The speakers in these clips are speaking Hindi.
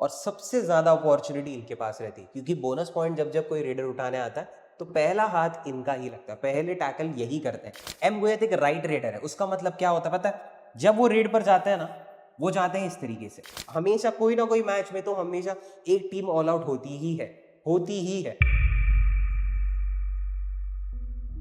और सबसे ज्यादा अपॉर्चुनिटी इनके पास रहती है, क्योंकि बोनस पॉइंट जब जब कोई रेडर उठाने आता है तो पहला हाथ इनका ही लगता है, पहले टैकल यही करते हैं। एम गोयत एक राइट रेडर है, उसका मतलब क्या होता है पता है? जब वो रेड पर जाते हैं ना, वो जाते हैं इस तरीके से। हमेशा कोई ना कोई मैच में तो हमेशा एक टीम ऑल आउट होती ही है, होती ही है।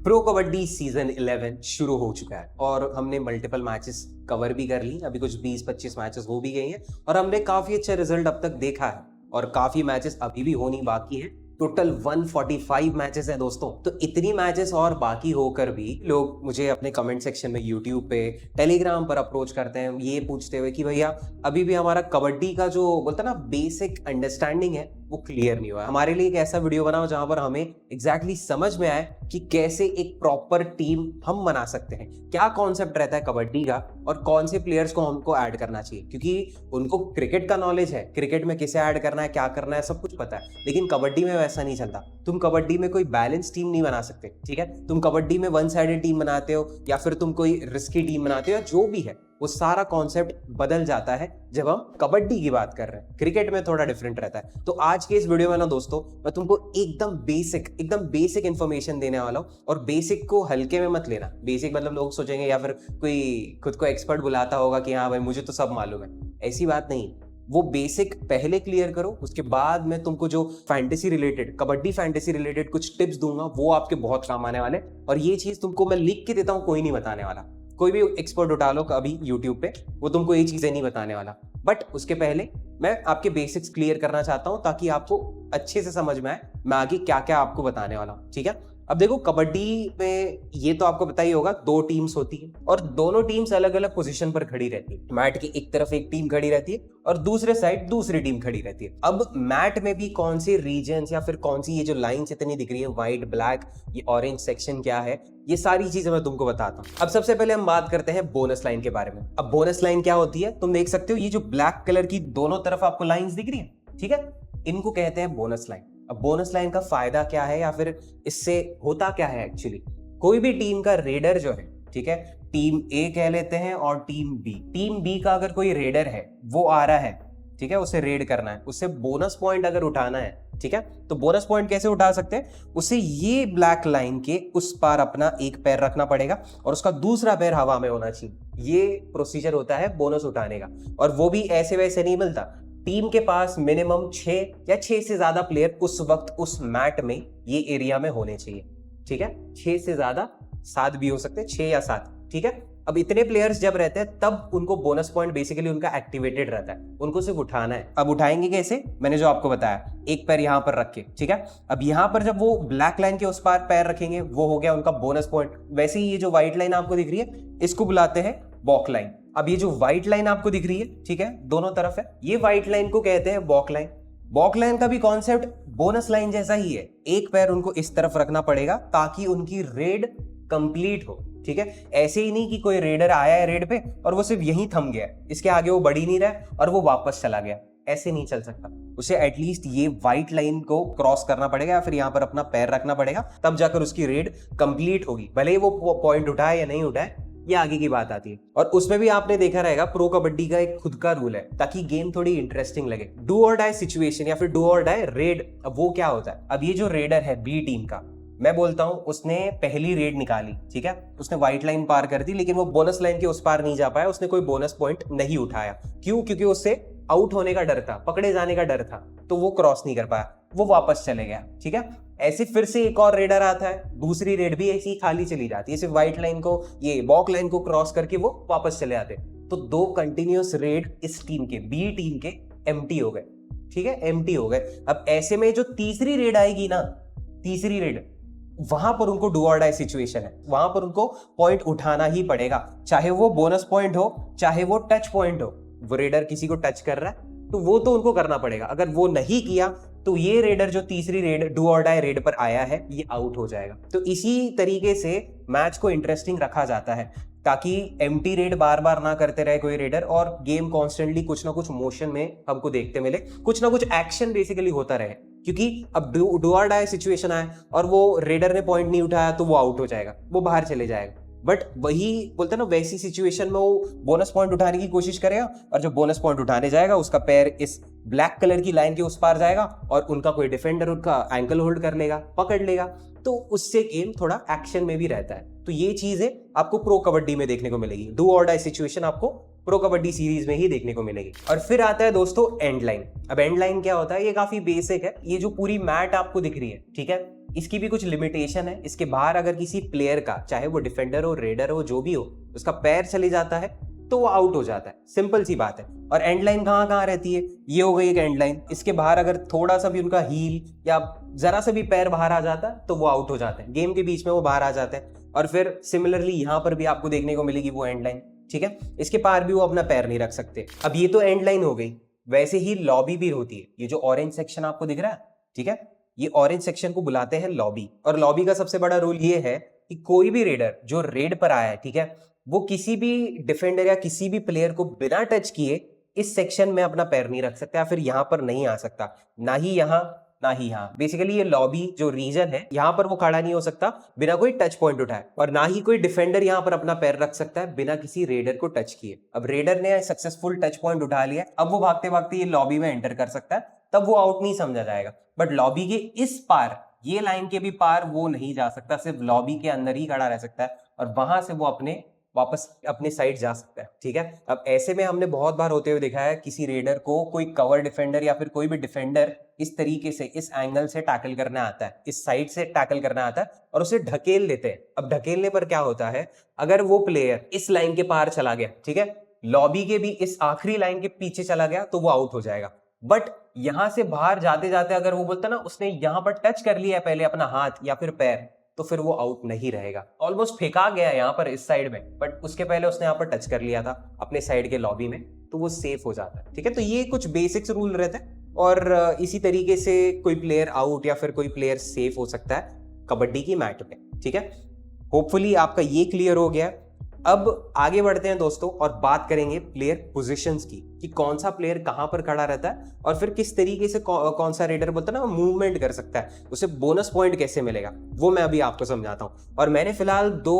प्रो कबड्डी सीजन 11 शुरू हो चुका है और हमने मल्टीपल मैचेस कवर भी कर ली। अभी कुछ 20-25 मैचेस हो भी गई हैं और हमने काफी अच्छा रिजल्ट अब तक देखा है और काफी मैचेस अभी भी होनी बाकी है। टोटल 145 मैचेस है दोस्तों। तो इतनी मैचेस और बाकी होकर भी लोग मुझे अपने कमेंट सेक्शन में, यूट्यूब पे, टेलीग्राम पर अप्रोच करते हैं ये पूछते हुए कि भैया अभी भी हमारा कबड्डी का जो बोलता ना बेसिक अंडरस्टैंडिंग है वो क्लियर नहीं हुआ। हमारे लिए एक ऐसा वीडियो बनाओ जहां पर हमें एग्जैक्टली समझ में आए कि कैसे एक प्रॉपर टीम हम बना सकते हैं, क्या कॉन्सेप्ट रहता है कबड्डी का और कौन से प्लेयर्स को हमको ऐड करना चाहिए। क्योंकि उनको क्रिकेट का नॉलेज है, क्रिकेट में किसे ऐड करना है, क्या करना है, सब कुछ पता है, लेकिन कबड्डी में वैसा नहीं चलता। तुम कबड्डी में कोई बैलेंस टीम नहीं बना सकते, ठीक है? तुम कबड्डी में वन साइडेड टीम बनाते हो या फिर तुम कोई रिस्की टीम बनाते हो या जो भी है, वो सारा कॉन्सेप्ट बदल जाता है जब हम कबड्डी की बात कर रहे हैं। क्रिकेट में थोड़ा डिफरेंट रहता है। तो आज के इस वीडियो में ना दोस्तों, मैं तुमको एकदम बेसिक इंफॉर्मेशन देने वाला हूं और बेसिक को हल्के में मत लेना। बेसिक मतलब लोग सोचेंगे या फिर कोई खुद को एक्सपर्ट बुलाता होगा कि हाँ भाई मुझे तो सब मालूम है, ऐसी बात नहीं। वो बेसिक पहले क्लियर करो, उसके बाद मैं तुमको जो fantasy related, kabaddi fantasy related कुछ टिप्स दूंगा वो आपके बहुत काम आने वाले। और ये चीज तुमको मैं लिख के देता हूँ, कोई नहीं बताने वाला। कोई भी एक्सपर्ट उठा लो अभी यूट्यूब पे, वो तुमको ये चीजें नहीं बताने वाला। बट उसके पहले मैं आपके बेसिक्स क्लियर करना चाहता हूं ताकि आपको अच्छे से समझ में आए मैं आगे क्या क्या आपको बताने वाला हूं, ठीक है? अब देखो कबड्डी में ये तो आपको पता ही होगा, दो टीम्स होती है और दोनों टीम्स अलग अलग पोजीशन पर खड़ी रहती है। मैट की एक तरफ एक टीम खड़ी रहती है और दूसरे साइड दूसरी टीम खड़ी रहती है। अब मैट में भी कौन से रीजन्स या फिर कौन सी ये जो लाइंस इतनी दिख रही है, व्हाइट, ब्लैक, ये ऑरेंज सेक्शन क्या है, ये सारी चीजें मैं तुमको बताता हूँ। अब सबसे पहले हम बात करते हैं बोनस लाइन के बारे में। अब बोनस लाइन क्या होती है, तुम देख सकते हो ये जो ब्लैक कलर की दोनों तरफ आपको लाइंस दिख रही है, ठीक है? इनको कहते हैं बोनस लाइन। अब बोनस लाइन का फायदा क्या है या फिर इससे होता क्या है एक्चुअली? कोई भी टीम का रेडर जो है, ठीक है, टीम ए कह लेते हैं और टीम बी का अगर कोई रेडर है वो आ रहा है, ठीक है, उसे रेड करना है, उसे बोनस पॉइंट अगर उठाना है, ठीक है, तो बोनस पॉइंट कैसे उठा सकते हैं? उसे ये ब्लैक लाइन के उस पार अपना एक पैर रखना पड़ेगा और उसका दूसरा पैर हवा में होना चाहिए। ये प्रोसीजर होता है बोनस उठाने का। और वो भी ऐसे वैसे नहीं मिलता। टीम के पास मिनिमम 6 या 6 से ज्यादा प्लेयर उस वक्त उस मैट में ये एरिया में होने चाहिए, ठीक है? 6 से ज्यादा, 7 भी हो सकते हैं, 6 या 7, ठीक है? अब इतने प्लेयर्स जब रहते हैं तब उनको बोनस पॉइंट बेसिकली उनका एक्टिवेटेड रहता है, उनको सिर्फ उठाना है। अब उठाएंगे कैसे? मैंने जो आपको बताया, एक पैर यहां पर रख के, ठीक है? अब यहां पर जब वो ब्लैक लाइन के उस पार पैर रखेंगे, वो हो गया उनका बोनस पॉइंट। वैसे ही ये जो व्हाइट लाइन आपको दिख रही है, इसको बुलाते हैं वॉक लाइन। अब ये जो व्हाइट लाइन आपको दिख रही है, ठीक है, दोनों तरफ है, ये व्हाइट लाइन को कहते हैं वॉक लाइन। वॉक लाइन का भी कॉन्सेप्ट बोनस लाइन जैसा ही है। एक पैर उनको इस तरफ रखना पड़ेगा ताकि उनकी रेड कंप्लीट हो, ठीक है? ऐसे ही नहीं कि कोई रेडर आया है रेड पे और वो सिर्फ यहीं थम गया, इसके आगे वो बढ़ ही नहीं रहा और वो वापस चला गया, ऐसे नहीं चल सकता। उसे एटलीस्ट ये व्हाइट लाइन को क्रॉस करना पड़ेगा या फिर यहां पर अपना पैर रखना पड़ेगा, तब जाकर उसकी रेड कंप्लीट होगी। भले ही वो पॉइंट उठाए या नहीं उठाए, ये आगे की बात आती है। और उसमें भी आपने देखा रहेगा प्रो कबड्डी का एक खुद का रूल है ताकि गेम थोड़ी इंटरेस्टिंग लगे। डू और डाई सिचुएशन या फिर डू और डाई रेड। अब वो क्या होता है? अब ये जो रेडर है बी टीम का, मैं बोलता हूं उसने पहली रेड निकाली, ठीक है, उसने व्हाइट लाइन पार कर दी, लेकिन वो बोनस लाइन के उस पार नहीं जा पाया, उसने कोई बोनस पॉइंट नहीं उठाया। क्यों? क्योंकि उससे आउट होने का डर था, पकड़े जाने का डर था, तो वो क्रॉस नहीं कर पाया, वो वापस चले गया, ठीक है? ऐसे फिर से एक और रेडर आता है, दूसरी रेड भी ऐसी खाली चली जाती है, सिर्फ व्हाइट लाइन को, ये वॉक लाइन को क्रॉस करके वो वापस चले आते। तो 2 कंटिन्यूअस रेड इस टीम के, बी टीम के एम्प्टी हो गए, ठीक है, एम्प्टी हो गए। अब ऐसे में जो तीसरी रेड आएगी ना, तीसरी रेड, वहां पर उनको डू और डाई सिचुएशन है, वहां पर उनको पॉइंट उठाना ही पड़ेगा, चाहे वो बोनस पॉइंट हो, चाहे वो टच पॉइंट हो। वो रेडर किसी को टच कर रहा है तो वो तो उनको करना पड़ेगा। अगर वो नहीं किया तो ये रेडर जो तीसरी रेड, डू और डाई रेड पर आया है, ये आउट हो जाएगा। तो इसी तरीके से मैच को इंटरेस्टिंग रखा जाता है ताकि एम्प्टी रेड बार बार ना करते रहे कोई रेडर और गेम कॉन्स्टेंटली कुछ ना कुछ मोशन में हमको देखते मिले, कुछ ना कुछ एक्शन बेसिकली होता रहे। क्योंकि अब डू और डाई सिचुएशन आए और वो रेडर ने पॉइंट नहीं उठाया तो वो आउट हो जाएगा, वो बाहर चले जाएगा। बट वही बोलते हैं ना, वैसी सिचुएशन में वो बोनस पॉइंट उठाने की कोशिश करेगा और जब बोनस पॉइंट उठाने जाएगा उसका पैर इस ब्लैक कलर की लाइन के उस पार जाएगा और उनका कोई डिफेंडर उनका एंकल होल्ड कर लेगा, पकड़ लेगा, तो उससे गेम थोड़ा एक्शन में भी रहता है। तो ये चीजें आपको प्रो कबड्डी में देखने को मिलेगी। डू और डाई सिचुएशन आपको प्रो कबड्डी सीरीज में ही देखने को मिलेगी। और फिर आता है दोस्तों एंड लाइन। अब एंड लाइन क्या होता है, ये काफी बेसिक है। ये जो पूरी मैट आपको दिख रही है, ठीक है, इसकी भी कुछ लिमिटेशन है। इसके बाहर अगर किसी प्लेयर का, चाहे वो डिफेंडर हो, रेडर हो, जो भी हो, उसका पैर चले जाता है तो वो आउट हो जाता है। सिंपल सी बात है। और एंड लाइन कहाँ कहाँ रहती है, ये हो गई एक एंड लाइन। इसके बाहर अगर थोड़ा सा भी उनका हील या जरा सा भी पैर बाहर आ जाता है तो वो आउट हो जाते हैं, गेम के बीच में वो बाहर आ जाते हैं। और फिर सिमिलरली यहाँ पर भी आपको देखने को मिलेगी वो एंड लाइन, ठीक है, इसके पार भी वो अपना पैर नहीं रख सकते। अब ये तो एंड लाइन हो गई। वैसे ही लॉबी भी होती है। ये जो ऑरेंज सेक्शन आपको दिख रहा है, ठीक है, ये ऑरेंज सेक्शन को बुलाते हैं लॉबी। और लॉबी का सबसे बड़ा रूल ये है कि कोई भी रेडर जो रेड पर आया है, ठीक है, वो किसी भी डिफेंडर या किसी भी प्लेयर को बिना टच किए इस सेक्शन में अपना पैर नहीं रख सकता, या फिर यहां पर नहीं आ सकता, ना ही यहां ना ही यहां। बेसिकली ये लॉबी जो रीजन है, यहां पर वो खड़ा नहीं हो सकता बिना कोई टच पॉइंट उठाए, और ना ही कोई डिफेंडर यहां पर अपना पैर रख सकता है बिना किसी रेडर को टच किए। अब रेडर ने सक्सेसफुल टच पॉइंट उठा लिया, अब वो भागते भागते ये लॉबी में एंटर कर सकता है, तब वो आउट नहीं समझा जाएगा। बट लॉबी के इस पार, ये लाइन के भी पार वो नहीं जा सकता, सिर्फ लॉबी के अंदर ही खड़ा रह सकता है और वहां से वो अपने वापस अपने साइड जा सकता है, ठीक है। अब ऐसे में हमने बहुत बार होते हुए देखा है, किसी रेडर को कोई कवर डिफेंडर या फिर कोई भी डिफेंडर इस तरीके से, इस एंगल से टैकल करना आता है, इस साइड से टैकल करना आता है और उसे ढकेल देते हैं। अब ढकेलने पर क्या होता है, अगर वो प्लेयर इस लाइन के पार चला गया, ठीक है, लॉबी के भी इस आखिरी लाइन के पीछे चला गया, तो वो आउट हो जाएगा। बट यहां से बाहर जाते जाते अगर वो बोलता ना, उसने यहां पर टच कर लिया है पहले अपना हाथ या फिर पैर, तो फिर वो आउट नहीं रहेगा। ऑलमोस्ट फेंका गया यहाँ पर इस साइड में, बट उसके पहले उसने यहाँ पर टच कर लिया था अपने साइड के लॉबी में, तो वो सेफ हो जाता है, ठीक है। तो ये कुछ बेसिक्स रूल रहते हैं और इसी तरीके से कोई प्लेयर आउट या फिर कोई प्लेयर सेफ हो सकता है कबड्डी की मैट पे, ठीक है। होपफुली आपका ये क्लियर हो गया। अब आगे बढ़ते हैं दोस्तों और बात करेंगे प्लेयर पोजीशंस की, कि कौन सा प्लेयर कहां पर खड़ा रहता है और फिर किस तरीके से कौन सा रेडर बोलता है ना मूवमेंट कर सकता है, उसे बोनस पॉइंट कैसे मिलेगा, वो मैं अभी आपको समझाता हूं। और मैंने फिलहाल दो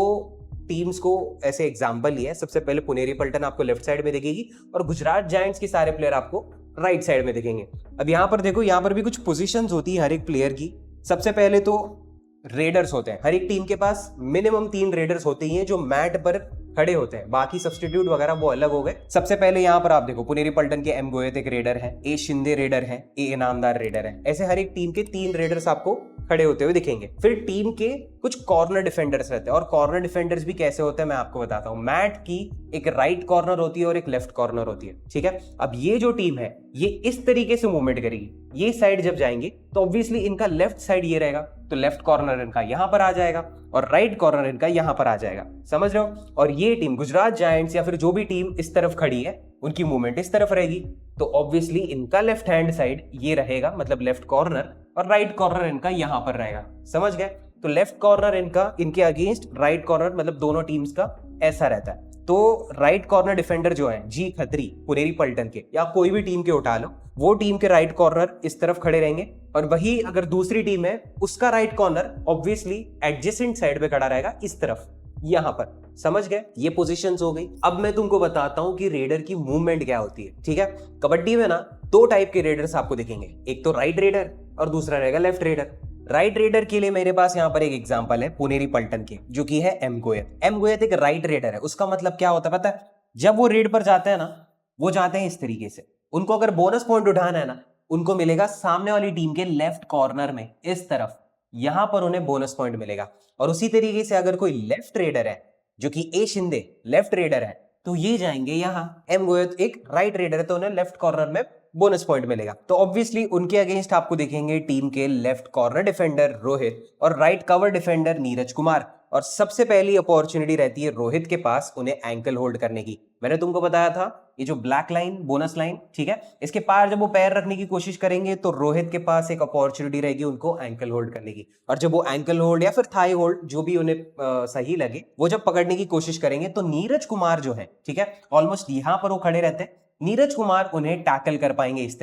टीम्स को ऐसे एग्जाम्पल लिया है। सबसे पहले पुनेरी पल्टन आपको लेफ्ट साइड में दिखेगी और गुजरात जायंट्स के सारे प्लेयर आपको राइट साइड में दिखेंगे। अब यहाँ पर देखो, यहाँ पर भी कुछ पोजिशंस होती है हर एक प्लेयर की। सबसे पहले तो रेडर्स होते हैं, हर एक टीम के पास मिनिमम 3 रेडर्स होते ही हैं जो मैट पर खड़े होते हैं, बाकी सब्स्टिट्यूट वगैरह वो अलग हो गए। सबसे पहले यहाँ पर आप देखो, पुनेरी पल्टन के एम गोयत एक रेडर है, ए शिंदे रेडर है, ए इनामदार रेडर है। ऐसे हर एक टीम के 3 रेडर्स आपको खड़े होते हुए दिखेंगे। फिर टीम के कुछ कॉर्नर डिफेंडर्स रहते हैं, और कॉर्नर डिफेंडर्स भी कैसे होते हैं मैं आपको बताता हूँ। मैट की एक राइट कॉर्नर होती है और एक लेफ्ट कॉर्नर होती है, ठीक है। अब ये जो टीम है ये इस तरीके से मूवमेंट करेगी, ये साइड जब जाएंगे तो ऑब्वियसली इनका लेफ्ट साइड ये रहेगा, तो लेफ्ट कॉर्नर इनका यहां पर आ जाएगा और राइट कॉर्नर इनका यहां पर आ जाएगा, समझ रहे हो। और ये टीम गुजरात जायंट्स या फिर जो भी टीम इस तरफ खड़ी है, उनकी मूवमेंट इस तरफ रहेगी, तो ऑब्वियसली इनका लेफ्ट हैंड साइड ये रहेगा, मतलब लेफ्ट कॉर्नर, और राइट कॉर्नर इनका यहां पर रहेगा, समझ गए। तो लेफ्ट कॉर्नर इनका इनके अगेंस्ट, राइट कॉर्नर मतलब दोनों टीम्स का ऐसा रहता है। तो राइट कॉर्नर डिफेंडर जो है जी खत्री पुनेरी पल्टन के या कोई भी टीम के उठा लो, वो टीम के राइट कॉर्नर इस तरफ खड़े रहेंगे, और वही अगर दूसरी टीम है उसका right corner obviously adjacent side पे खड़ा रहेगा इस तरफ, यहां पर, समझ गए। ये पोजीशंस हो गई। अब मैं तुमको बताता हूं कि रेडर की मूवमेंट क्या होती है, ठीक है। कबड्डी में ना 2 टाइप के रेडर्स आपको दिखेंगे, एक तो राइट रेडर और दूसरा रहेगा लेफ्ट रेडर। राइट रेडर के लिए मेरे पास यहाँ पर एक एग्जांपल है पुनेरी पल्टन के, जो कि है एम गोयत। एम गोयत एक राइट रेडर है। उसका मतलब क्या होता है पता है, जब वो रेड पर जाते हैं ना, वो जाते हैं इस तरीके से। उनको अगर बोनस पॉइंट उठाना है ना, उनको मिलेगा सामने वाली टीम के लेफ्ट कॉर्नर में इस तरफ, यहां पर उन्हें बोनस पॉइंट मिलेगा। और उसी तरीके से अगर कोई लेफ्ट रेडर है, जो कि ए शिंदे लेफ्ट रेडर है, तो ये जाएंगे यहां। एम गोयत एक राइट रेडर है, तो उन्हें लेफ्ट कॉर्नर में बोनस पॉइंट मिलेगा। तो ऑब्वियसली उनके अगेंस्ट आपको देखेंगे टीम के लेफ्ट कॉर्नर डिफेंडर रोहित और right cover defender Neeraj Kumar. और सबसे पहली अपॉर्चुनिटी रहती है रोहित के पास उन्हें एंकल होल्ड करने की। मैंने तुमको बताया था ये जो ब्लैक लाइन, बोनस लाइन, ठीक है, इसके पार जब वो पैर रखने की कोशिश करेंगे तो रोहित के पास एक अपॉर्चुनिटी रहेगी उनको एंकल होल्ड करने की। और जब वो एंकल होल्ड या फिर थाई होल्ड, जो भी उन्हें सही लगे, वो जब पकड़ने की कोशिश करेंगे, तो नीरज कुमार जो है, ठीक है, ऑलमोस्ट यहां पर वो खड़े रहते हैं नीरज कुमार उन्हें टैकल कर पाएंगे इस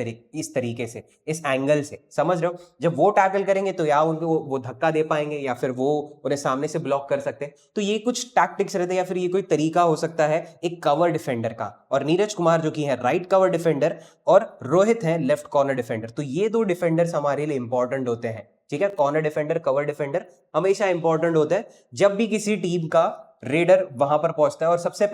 तरीके से, इस एंगल से, समझ रहे हो? जब वो टैकल करेंगे तो या उनको वो धक्का दे पाएंगे या फिर वो उन्हें सामने से ब्लॉक कर सकते हैं। तो ये कुछ टैक्टिक्स रहते हैं या फिर ये कोई तरीका हो सकता है एक कवर डिफेंडर का। और नीरज कुमार जो कि है राइट कवर डिफेंडर और रोहित है लेफ्ट कॉर्नर डिफेंडर। तो ये दो डिफेंडर्स हमारे लिए इंपॉर्टेंट होते हैं, ठीक है? कॉर्नर डिफेंडर, कवर डिफेंडर हमेशा इंपॉर्टेंट होता है जब भी किसी टीम का रेडर वहां पर पहुंचता है। और सबसे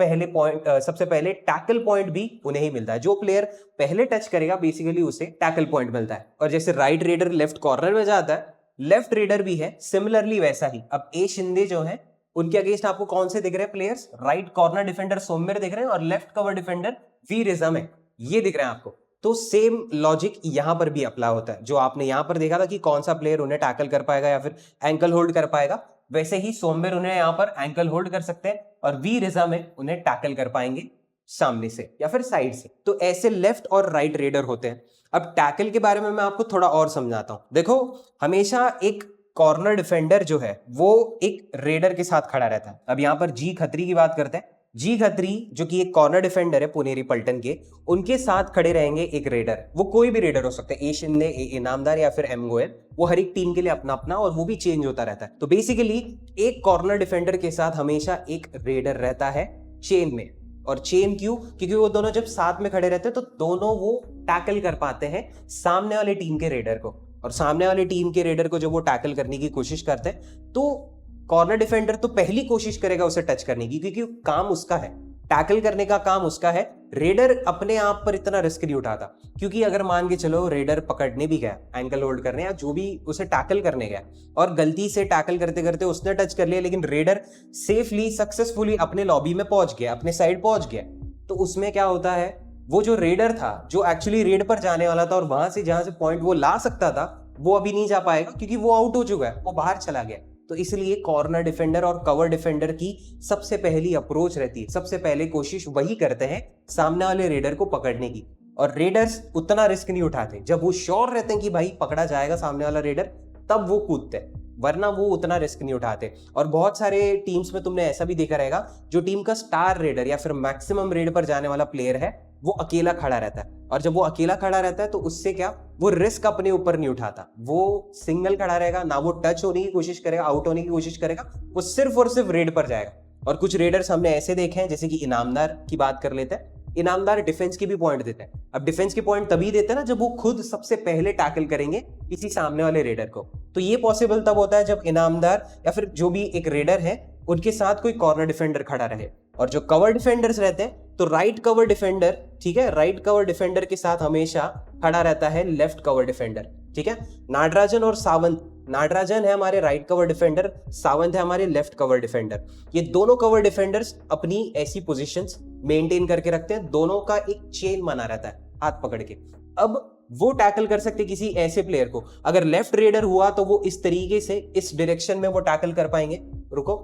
पहले टैकल पॉइंट भी उन्हें ही मिलता है। जो प्लेयर पहले टच करेगा बेसिकली उसे टैकल पॉइंट मिलता है। और जैसे राइट रेडर लेफ्ट कॉर्नर में जाता है, लेफ्ट रेडर भी है सिमिलरली वैसा ही। अब ए शिंदे जो है उनके अगेंस्ट आपको कौन से दिख रहे हैं प्लेयर्स? राइट कॉर्नर डिफेंडर सौम्यर दिख रहे हैं और लेफ्ट कवर डिफेंडर वी रिजम है, ये दिख रहे हैं आपको। तो सेम लॉजिक यहां पर भी अप्लाई होता है। जो आपने यहां पर देखा था कि कौन सा प्लेयर उन्हें टैकल कर पाएगा या फिर एंकल होल्ड कर पाएगा, वैसे ही सौम्यर उन्हें यहां पर एंकल होल्ड कर सकते हैं और वी रिजा में उन्हें टैकल कर पाएंगे सामने से या फिर साइड से। तो ऐसे लेफ्ट और राइट रेडर होते हैं। अब टैकल के बारे में मैं आपको थोड़ा और समझाता हूं। देखो, हमेशा एक कॉर्नर डिफेंडर जो है वो एक रेडर के साथ खड़ा रहता है। अब यहां पर जी खत्री की बात करते हैं। जी खत्री जो कि एक कॉर्नर डिफेंडर है पुनेरी पल्टन के, उनके साथ खड़े रहेंगे एक रेडर। वो कोई भी रेडर हो सकता है, ए शिंदे, ए इनामदार या फिर एम गोयल। वो हर एक टीम के लिए अपना अपना और वो भी चेंज होता रहता है। तो बेसिकली एक कॉर्नर डिफेंडर के साथ हमेशा एक रेडर रहता है चेन में। और चेन क्यों? क्योंकि वो दोनों जब साथ में खड़े रहते हैं तो दोनों वो टैकल कर पाते हैं सामने वाले टीम के रेडर को। और सामने वाले टीम के रेडर को जब वो टैकल करने की कोशिश करते हैं तो कॉर्नर डिफेंडर तो पहली कोशिश करेगा उसे टच करने की, क्योंकि काम उसका है, टैकल करने का काम उसका है। रेडर अपने आप पर इतना रिस्क नहीं उठाता, क्योंकि अगर मान के चलो रेडर पकड़ने भी गया, एंकल होल्ड करने या जो भी उसे टैकल करने गया और गलती से टैकल करते करते उसने टच कर लिया, लेकिन रेडर सेफली सक्सेसफुली अपने लॉबी में पहुंच गया, अपने साइड पहुंच गया, तो उसमें क्या होता है, वो जो रेडर था जो एक्चुअली रेड पर जाने वाला था और वहां से जहां से पॉइंट वो ला सकता था वो अभी नहीं जा पाएगा, क्योंकि वो आउट हो चुका है, वो बाहर चला गया। तो इसलिए कॉर्नर डिफेंडर और कवर डिफेंडर की सबसे पहली अप्रोच रहती है, सबसे पहले कोशिश वही करते हैं सामने वाले रेडर को पकड़ने की। और रेडर्स उतना रिस्क नहीं उठाते, जब वो श्योर रहते हैं कि भाई पकड़ा जाएगा सामने वाला रेडर, तब वो कूदते हैं, वरना वो उतना रिस्क नहीं उठाते। और बहुत सारे टीम्स में तुमने ऐसा भी देखा रहेगा, जो टीम का स्टार रेडर या फिर मैक्सिमम रेड पर जाने वाला प्लेयर है वो अकेला खड़ा रहता है। और जब वो अकेला खड़ा रहता है तो उससे क्या, वो रिस्क अपने ऊपर नहीं उठाता, वो सिंगल खड़ा रहेगा, ना वो टच होने की कोशिश करेगा, आउट होने की कोशिश करेगा, वो सिर्फ और सिर्फ रेड पर जाएगा। और कुछ रेडर्स हमने ऐसे देखे हैं, जैसे कि इनामदार की बात कर लेते हैं। इनामदार डिफेंस की भी पॉइंट देते हैं। अब डिफेंस की पॉइंट तभी देते हैं ना जब वो खुद सबसे पहले टैकल करेंगे किसी सामने वाले रेडर को। तो ये पॉसिबल तब होता है जब इनामदार या फिर जो भी एक रेडर है उनके साथ कोई कॉर्नर डिफेंडर खड़ा रहे। और जो कवर डिफेंडर्स रहते हैं, तो राइट कवर डिफेंडर, ठीक है, राइट कवर डिफेंडर के साथ हमेशा खड़ा रहता है लेफ्ट कवर डिफेंडर, ठीक है। नाटराजन और सावंत, नाटराजन है हमारे राइट कवर डिफेंडर, सावंत है हमारे लेफ्ट कवर डिफेंडर। ये दोनों कवर डिफेंडर्स अपनी ऐसी पोजीशंस मेंटेन करके रखते हैं, दोनों का एक चेन बना रहता है हाथ पकड़ के। अब वो टैकल कर सकते किसी ऐसे प्लेयर को, अगर लेफ्ट रेडर हुआ तो वो इस तरीके से इस डायरेक्शन में वो टैकल कर पाएंगे, रुको,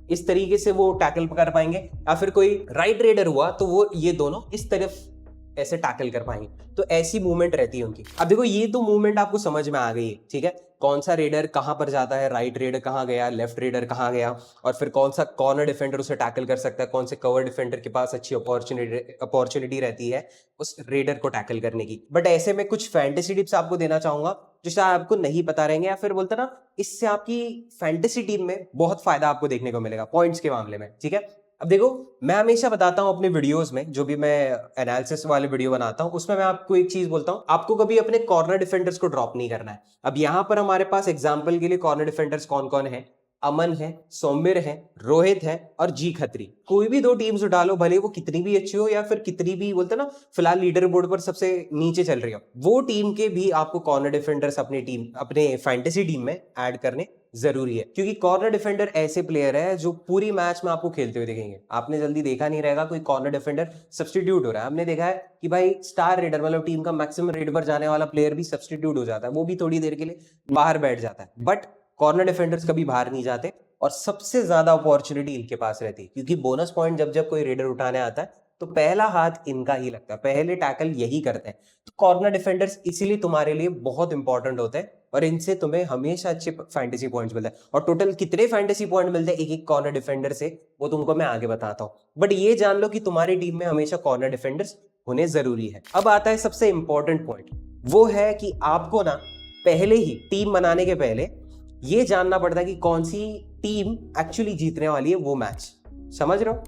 इस तरीके से वो टैकल कर पाएंगे। या फिर कोई राइट रेडर हुआ तो वो ये दोनों इस तरफ ऐसे टैकल कर पाएंगे। तो ऐसी मूवमेंट रहती है उनकी। अब देखो, ये तो मूवमेंट आपको समझ में आ गई है, ठीक है, कौन सा रेडर कहां पर जाता है, राइट रेडर कहां गया, लेफ्ट रेडर कहां गया, और फिर कौन सा कॉर्नर डिफेंडर उसे टैकल कर सकता है, कौन से कवर डिफेंडर के पास अच्छी अपॉर्चुनिटी रहती है उस रेडर को टैकल करने की। बट ऐसे में कुछ फैंटेसी टिप्स आपको देना चाहूंगा जो शायद आपको नहीं पता रहेंगे, या फिर बोलते ना, इससे आपकी फैंटेसी टीम में बहुत फायदा आपको देखने को मिलेगा पॉइंट्स के मामले में, ठीक है। अब देखो, मैं हमेशा बताता हूं अपने वीडियोस में, जो भी मैं एनालिसिस वाले वीडियो बनाता हूं उसमें मैं आपको एक चीज बोलता हूं, आपको कभी अपने कॉर्नर डिफेंडर्स को ड्रॉप नहीं करना है। अब यहां पर हमारे पास एग्जांपल के लिए कॉर्नर डिफेंडर्स कौन कौन है, अमन है, सौम्यर है, रोहित है और जी खत्री। कोई भी दो टीम्स उठा लो, भले वो कितनी भी अच्छी हो या फिर कितनी भी बोलते ना फिलहाल लीडर बोर्ड पर सबसे नीचे चल रही हो, वो टीम के भी आपको कॉर्नर डिफेंडर्स अपने फैंटेसी टीम में ऐड करने जरूरी है। क्योंकि कॉर्नर डिफेंडर ऐसे प्लेयर है जो पूरी मैच में आपको खेलते हुए दिखेंगे। आपने जल्दी देखा नहीं रहेगा कोई कॉर्नर डिफेंडर सब्स्टिट्यूट हो रहा है। हमने देखा है कि भाई स्टार रेडर मतलब टीम का मैक्सिमम रेड पर जाने वाला प्लेयर भी सब्स्टिट्यूट हो जाता है, वो भी थोड़ी देर के लिए बाहर बैठ जाता है। बट कॉर्नर डिफेंडर्स कभी बाहर नहीं जाते और सबसे ज्यादा अपॉर्चुनिटी इनके पास रहती है, क्योंकि बोनस पॉइंट जब जब कोई रेडर उठाने आता है तो पहला हाथ इनका ही लगता है, पहले टैकल यही करते हैं। तो कॉर्नर डिफेंडर्स इसीलिए तुम्हारे लिए बहुत इंपॉर्टेंट होते हैं और इनसे तुम्हें हमेशा अच्छे फैंटेसी पॉइंट्स मिलते हैं। और टोटल कितने फैंटेसी पॉइंट मिलते हैं एक एक कॉर्नर डिफेंडर से, वो तुमको मैं आगे बताता हूँ। बट ये जान लो कि तुम्हारी टीम में हमेशा कॉर्नर डिफेंडर्स होने जरूरी है। अब आता है सबसे इंपॉर्टेंट पॉइंट, वो है कि आपको ना पहले ही टीम बनाने के पहले ये जानना पड़ता है कि कौन सी टीम एक्चुअली जीतने वाली है वो मैच। समझ रहे हो?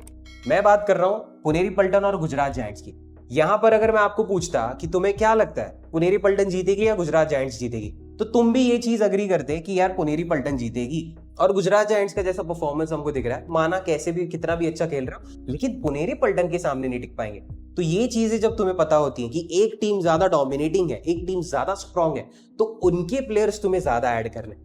मैं बात कर रहा हूँ पुनेरी पल्टन और गुजरात जायंट्स की। यहां पर अगर मैं आपको पूछता कि तुम्हें क्या लगता है पुनेरी पल्टन जीतेगी या गुजरात जायंट्स जीतेगी, तो तुम भी ये चीज अग्री करते कि यार पुनेरी पल्टन जीतेगी। और गुजरात जायंट्स का जैसा परफॉर्मेंस हमको दिख रहा है, माना कैसे भी कितना भी अच्छा खेल रहा हो, लेकिन पुनेरी पल्टन के सामने नहीं टिक पाएंगे। तो ये चीजें जब तुम्हें पता होती है कि एक टीम ज्यादा डोमिनेटिंग है, एक टीम ज्यादा स्ट्रांग है, तो उनके प्लेयर्स तुम्हें ज्यादा ऐड करने।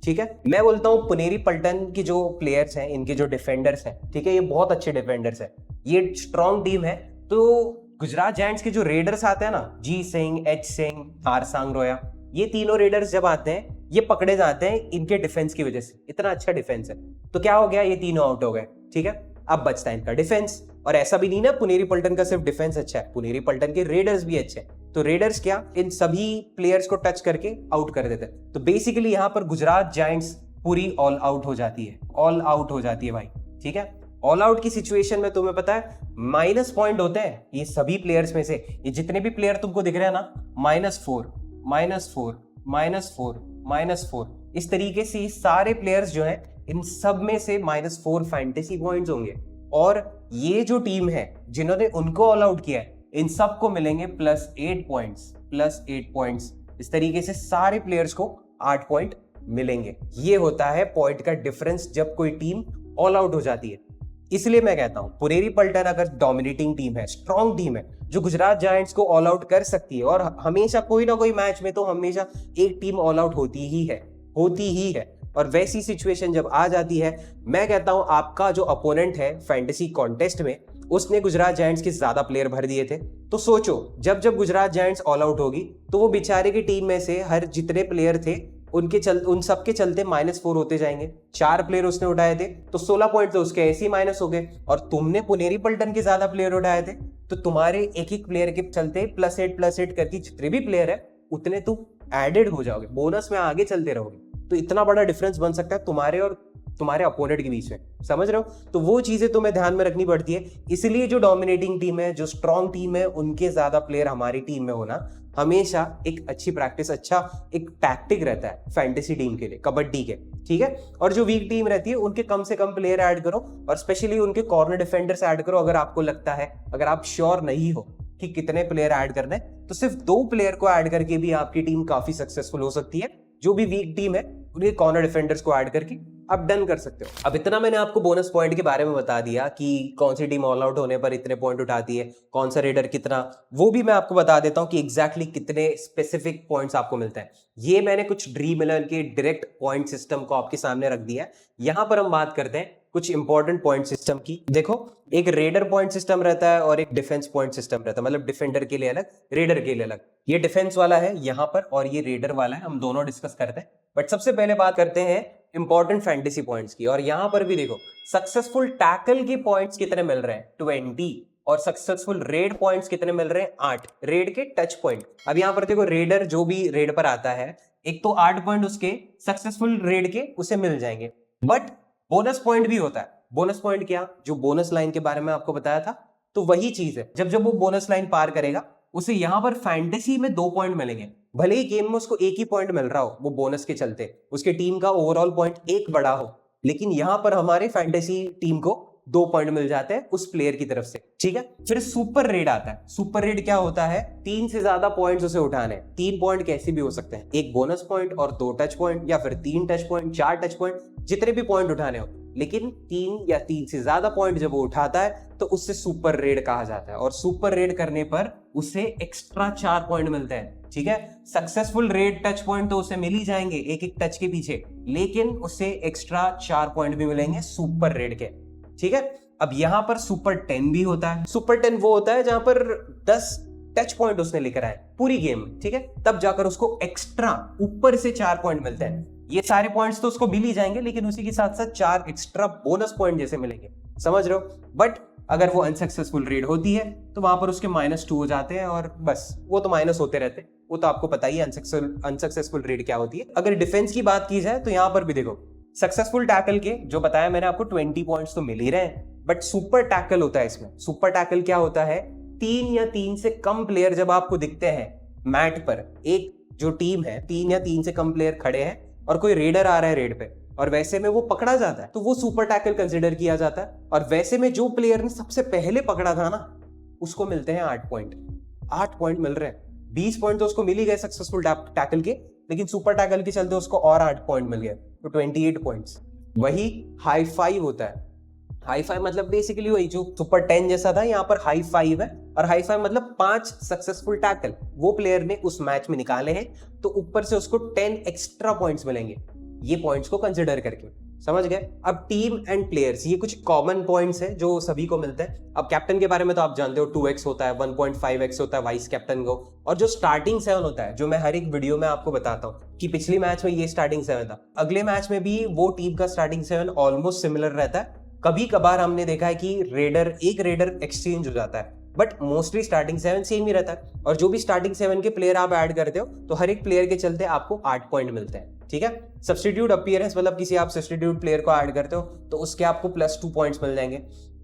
ठीक है, मैं बोलता हूं पुनेरी पल्टन की जो प्लेयर्स हैं, इनके जो डिफेंडर्स हैं, ठीक है, ये बहुत अच्छे डिफेंडर्स हैं, ये स्ट्रांग टीम है। तो गुजरात जायंट्स के जो रेडर्स आते हैं ना, जी सिंह, एच सिंह, हारसांग रोया, ये तीनों रेडर्स जब आते हैं ये पकड़े जाते हैं इनके डिफेंस की वजह से। इतना अच्छा डिफेंस है, तो क्या हो गया, ये तीनों आउट हो गए। ठीक है, अब बचता है इनका डिफेंस। और ऐसा भी नहीं ना पुनेरी पल्टन का सिर्फ डिफेंस अच्छा है, पुनेरी पल्टन के रेडर्स भी अच्छे हैं। तो रेडर्स क्या इन सभी प्लेयर्स को टच करके आउट कर देते हैं। तो बेसिकली यहां पर गुजरात जायंट्स पूरी ऑल आउट हो जाती है, ऑल आउट हो जाती है भाई। ठीक है, ऑल आउट की सिचुएशन में तुम्हें पता है माइनस पॉइंट होते हैं ये सभी प्लेयर्स में से। ये जितने भी प्लेयर तुमको दिख रहे हैं ना, -4, -4, -4, -4, इस तरीके से ये सारे प्लेयर्स जो हैं इन सब में से -4 फैंटेसी पॉइंट्स होंगे। और ये जो टीम है जिन्होंने उनको ऑल आउट किया है, इन सबको मिलेंगे +8 पॉइंट्स, +8 पॉइंट्स। इस तरीके से सारे प्लेयर्स को 8 पॉइंट मिलेंगे। ये होता है पॉइंट का डिफरेंस जब कोई टीम ऑल आउट हो जाती है। इसलिए मैं कहता हूं पुनेरी पल्टन अगर डोमिनेटिंग टीम है, स्ट्रॉन्ग टीम है, जो गुजरात जायंट्स को ऑल आउट कर सकती है, और हमेशा कोई ना कोई मैच में तो हमेशा एक टीम ऑल आउट होती ही है, होती ही है। और वैसी सिचुएशन जब आ जाती है, मैं कहता हूं आपका जो अपोनेंट है फैंटेसी कॉन्टेस्ट में, उसने गुजरात जायंट्स के ज्यादा प्लेयर भर दिए थे। तो सोचो जब जब गुजरात जायंट्स ऑल आउट होगी तो वो बेचारे की टीम में से हर जितने प्लेयर थे उन सबके चलते -4 होते जाएंगे। 4 प्लेयर उसने उठाए थे तो 16 पॉइंट तो उसके ऐसे ही माइनस हो गए। और तुमने पुनेरी पल्टन के ज्यादा प्लेयर उठाए थे तो तुम्हारे एक एक प्लेयर के चलते +8 करके जितने भी प्लेयर है उतने तुम एडेड हो जाओगे, बोनस में आगे चलते रहोगे। तो इतना बड़ा डिफरेंस बन सकता है तुम्हारे और तुम्हारे अपोनेंट के बीच में। समझ रहे हो? तो वो चीजें तुम्हें ध्यान में रखनी पड़ती है। इसलिए जो डोमिनेटिंग टीम है, जो स्ट्रॉन्ग टीम है, उनके ज्यादा प्लेयर हमारी टीम में होना हमेशा एक अच्छी प्रैक्टिस, अच्छा एक टैक्टिक रहता है फैंटेसी टीम के लिए, कबड्डी के। ठीक है, और जो वीक टीम रहती है उनके कम से कम प्लेयर ऐड करो, और स्पेशली उनके कॉर्नर डिफेंडर्स ऐड करो। अगर आपको लगता है, अगर आप श्योर नहीं हो कि कितने प्लेयर ऐड करने, तो सिर्फ 2 प्लेयर को ऐड करके भी आपकी टीम काफी सक्सेसफुल हो सकती है। जो भी वीक टीम है उनके कॉर्नर डिफेंडर्स को ऐड करके आप डन कर सकते हो। अब इतना मैंने आपको बोनस पॉइंट के बारे में बता दिया कि कौन सी टीम ऑल आउट होने पर इतने पॉइंट उठाती है, कौन सा रेडर कितना, वो भी मैं आपको बता देता हूं कि एग्जैक्टली कितने स्पेसिफिक पॉइंट्स आपको मिलते हैं। ये मैंने कुछ ड्रीम 11 के डायरेक्ट पॉइंट सिस्टम को आपके सामने रख दिया है। यहां पर हम बात करते हैं कुछ इंपॉर्टेंट पॉइंट सिस्टम की। देखो, एक रेडर पॉइंट सिस्टम रहता है और एक डिफेंस पॉइंट सिस्टम रहता है, मतलब डिफेंडर के लिए अलग, रेडर के लिए अलग। ये डिफेंस वाला है यहां पर और ये रेडर वाला है, हम दोनों डिस्कस करते हैं। बट सबसे पहले बात करते हैं इंपॉर्टेंट फैंटेसी पॉइंट्स की। और यहां पर भी देखो, सक्सेसफुल टैकल के पॉइंट्स कितने मिल रहे हैं, 20, और सक्सेसफुल रेड पॉइंट्स कितने मिल रहे हैं, 8 रेड के टच पॉइंट। अब यहां पर देखो, रेडर जो भी रेड पर आता है, एक तो 8 पॉइंट उसके सक्सेसफुल रेड के उसे मिल जाएंगे। बट बोनस पॉइंट भी होता है। बोनस पॉइंट क्या, जो बोनस लाइन के बारे में आपको बताया था, तो वही चीज है। जब जब वो बोनस लाइन पार करेगा उसे यहां पर फैंटेसी में 2 पॉइंट मिलेंगे। भले ही गेम में उसको एक ही पॉइंट मिल रहा हो, वो बोनस के चलते उसके टीम का ओवरऑल पॉइंट 1 बड़ा हो, लेकिन यहां पर हमारे फैंटेसी टीम को 2 पॉइंट मिल जाते हैं उस प्लेयर की तरफ से। ठीक है, फिर सुपर रेड आता है। सुपर रेड क्या होता है, 3 से ज्यादा पॉइंट्स उसे उठाने। 3 पॉइंट कैसे भी हो सकते हैं, 1 बोनस पॉइंट और 2 टच पॉइंट, या फिर 3 टच पॉइंट, 4 टच पॉइंट, जितने भी पॉइंट उठाने हो, लेकिन 3 या 3 से ज्यादा पॉइंट जब वो उठाता है तो उससे सुपर रेड कहा जाता है। और सुपर रेड करने पर उसे एक्स्ट्रा 4 पॉइंट मिलते हैं। ठीक है, सक्सेसफुल रेड टच पॉइंट तो उसे मिल ही जाएंगे एक एक टच के पीछे, लेकिन उसे एक्स्ट्रा 4 पॉइंट भी मिलेंगे सुपर रेड के। ठीक है, अब यहां पर सुपर 10 भी होता है। सुपर 10 वो होता है जहां पर 10 टच पॉइंट उसने लेकर आए पूरी गेम में। ठीक है, तब जाकर उसको एक्स्ट्रा ऊपर से 4 पॉइंट मिलते हैं। ये सारे पॉइंट्स तो उसको मिल ही जाएंगे, लेकिन उसी के साथ साथ 4 एक्स्ट्रा बोनस पॉइंट जैसे मिलेंगे। समझ रहे हो? बट अगर वो अनसक्सेसफुल रेड होती है तो वहां पर उसके -2 हो जाते हैं, और बस वो तो माइनस होते रहते हैं। वो तो आपको पता ही है अनसक्सेसफुल रेड क्या होती है। अगर डिफेंस की बात की जाए तो यहां पर भी देखो, सक्सेसफुल टैकल के जो बताया मैंने आपको 20 पॉइंट्स तो मिल ही रहे हैं, बट सुपर टैकल होता है इसमें। सुपर टैकल क्या होता है, 3 या 3 से कम प्लेयर जब आपको दिखते हैं मैट पर, एक जो टीम है 3 या 3 से कम प्लेयर खड़े हैं और कोई रेडर आ रहा है रेड पे और वैसे में वो पकड़ा जाता है, तो वो सुपर टैकल कंसिडर किया जाता है। और वैसे में जो प्लेयर ने सबसे पहले पकड़ा था ना, उसको मिलते हैं 8 पॉइंट। 8 पॉइंट मिल रहे हैं। 20 पॉइंट तो उसको मिल ही गए सक्सेसफुल टैकल के, लेकिन सुपर टैकल के चलते उसको और 8 पॉइंट मिल गए, तो 28 पॉइंट्स। वही हाई फाइव होता है। हाई फाइव मतलब बेसिकली वही जो सुपर 10 जैसा था, यहाँ पर हाई फाइव है। और हाई फाइव मतलब 5 सक्सेसफुल टैकल वो प्लेयर ने उस मैच में निकाले हैं, तो ऊपर से उसको 10 एक्स्ट्रा पॉइंट्स मिलेंगे, ये पॉइंट्स को कंसिडर करके। समझ गए? अब टीम एंड प्लेयर्स, ये कुछ कॉमन पॉइंट्स हैं जो सभी को मिलते हैं। अब कैप्टन के बारे में तो आप जानते हो, 2x होता है, 1.5x होता है वाइस कैप्टन को। और जो स्टार्टिंग 7 होता है, जो मैं हर एक वीडियो में आपको बताता हूँ कि पिछली मैच में ये स्टार्टिंग 7 था, अगले मैच में भी वो टीम का स्टार्टिंग 7 ऑलमोस्ट सिमिलर रहता है। कभी कभार हमने देखा है कि एक रेडर एक्सचेंज हो जाता है, बट मोस्टली स्टार्टिंग 7 सेम ही रहता है। और जो भी स्टार्टिंग 7 के प्लेयर आप ऐड करते हो, तो हर एक प्लेयर के चलते आपको 8 पॉइंट मिलते हैं। ठीक है? सब्स्टिट्यूट अपीयरेंस मतलब किसी आप सब्स्टिट्यूट प्लेयर को ऐड करते हो, तो उसके आपको +2 पॉइंट्स मिल जाएंगे।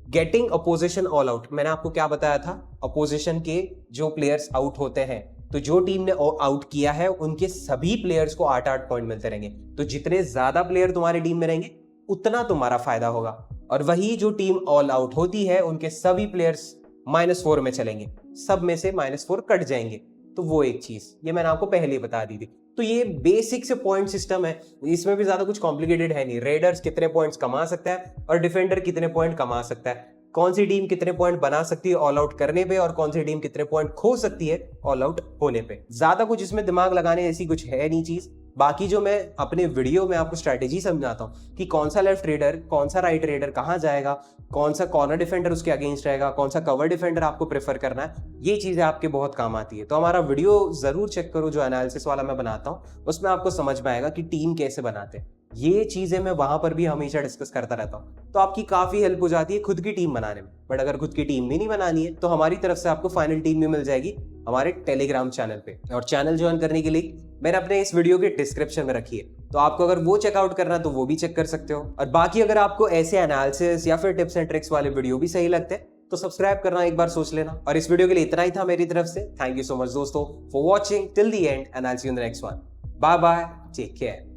गेटिंग अपोजिशन ऑल आउट, मैंने आपको क्या बताया था, अपोजिशन के जो प्लेयर्स आउट होते हैं, तो जो टीम ने आउट किया है उनके सभी प्लेयर्स को 8-8 पॉइंट मिलते रहेंगे। तो जितने ज्यादा प्लेयर तुम्हारी टीम में रहेंगे उतना तुम्हारा फायदा होगा। और वही जो टीम ऑल आउट होती है, उनके सभी प्लेयर्स -4 में चलेंगे, सब में से -4 कट जाएंगे। तो वो एक चीज ये मैंने आपको पहले ही बता दी थी। तो ये बेसिक से पॉइंट सिस्टम है, इसमें भी ज्यादा कुछ कॉम्प्लिकेटेड है नहीं। रेडर्स कितने पॉइंट्स कमा सकता है और डिफेंडर कितने पॉइंट कमा सकता है, कौन सी टीम कितने पॉइंट बना सकती है ऑल आउट करने पे, और कौन सी टीम कितने पॉइंट खो सकती है ऑल आउट होने पे। ज्यादा कुछ इसमें दिमाग लगाने जैसी कुछ है नहीं चीज। बाकी जो मैं अपने वीडियो में आपको स्ट्रेटेजी समझाता हूँ कि कौन सा लेफ्ट रेडर, कौन सा राइट रेडर कहाँ जाएगा, कौन सा कॉर्नर डिफेंडर उसके अगेंस्ट रहेगा, कौन सा कवर डिफेंडर आपको प्रेफर करना है, ये चीजें आपके बहुत काम आती है। तो हमारा वीडियो जरूर चेक करो जो एनालिसिस वाला मैं बनाता हूँ, उसमें आपको समझ में आएगा कि टीम कैसे बनाते हैं। ये चीजें मैं वहां पर भी हमेशा डिस्कस करता रहता हूँ, तो आपकी काफी हेल्प हो जाती है खुद की टीम बनाने में। बट अगर खुद की टीम भी नहीं बनानी है, तो हमारी तरफ से आपको फाइनल टीम भी मिल जाएगी हमारे टेलीग्राम चैनल पे। और चैनल ज्वाइन करने के लिए मैंने अपने इस वीडियो के डिस्क्रिप्शन में रखी है, तो आपको अगर वो चेकआउट करना है तो वो भी चेक कर सकते हो। और बाकी अगर आपको ऐसे एनालिसिस या फिर टिप्स एंड ट्रिक्स वाले वीडियो भी सही लगते हैं, तो सब्सक्राइब करना एक बार सोच लेना। और इस वीडियो के लिए इतना ही था मेरी तरफ से। थैंक यू सो मच दोस्तों for watching till the end, and I will see you in the next one. Bye bye, take care.